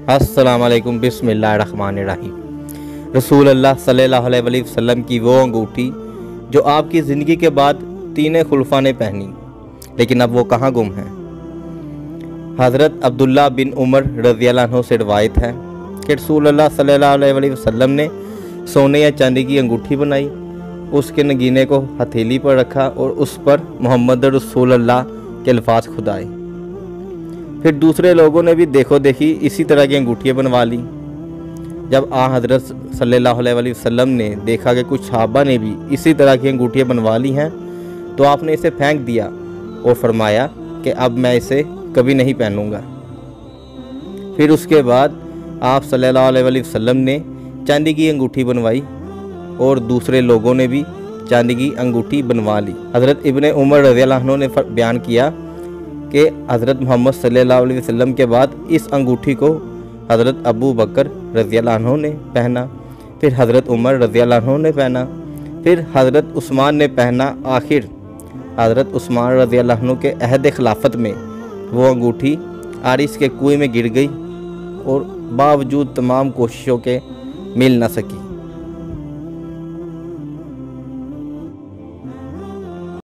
अस्सलाम वालेकुम बिस्मिल्लाहिर्रहमानिर्रहीम। रसूल अल्लाह सल्लल्लाहु अलैहि वसल्लम की वो अंगूठी जो आपकी ज़िंदगी के बाद तीन खुलफा ने पहनी, लेकिन अब वो कहाँ गुम है। हज़रत अब्दुल्ला बिन उमर रज़ियल्लाहु अन्हु से रिवायत है कि रसूल अल्लाह सल्लल्लाहु अलैहि वसल्लम ने सोने या चांदी की अंगूठी बनाई, उसके नगीने को हथेली पर रखा और उस पर मोहम्मद रसूल अल्लाह के अल्फाज खुदाए। फिर दूसरे लोगों ने भी देखो देखी इसी तरह की अंगूठियाँ बनवा ली। जब आ हज़रत सल्लल्लाहु अलैहि वसल्लम ने देखा कि कुछ सहाबा ने भी इसी तरह की अंगूठियाँ बनवा ली हैं, तो आपने इसे फेंक दिया और फरमाया कि अब मैं इसे कभी नहीं पहनूंगा। फिर उसके बाद आप सल्लल्लाहु अलैहि वसल्लम ने चांदी की अंगूठी बनवाई और दूसरे लोगों ने भी चांदी की अंगूठी बनवा ली। हज़रत इब्ने उमर रज़ियल्लाहु अन्हु ने बयान किया कि हज़रत मोहम्मद सल्लल्लाहु अलैहि वसल्लम के बाद इस अंगूठी को हज़रत अबू बकर रज़ियल्लाहु अन्हु ने पहना, फिर हज़रत उमर रज़ियल्लाहु अन्हु ने पहना, फिर हज़रत उस्मान ने पहना। आखिर हज़रत उस्मान रज़ियल्लाहु अन्हु के अहद खिलाफत में वो अंगूठी आरिस के कुएं में गिर गई और बावजूद तमाम कोशिशों के मिल न सकी।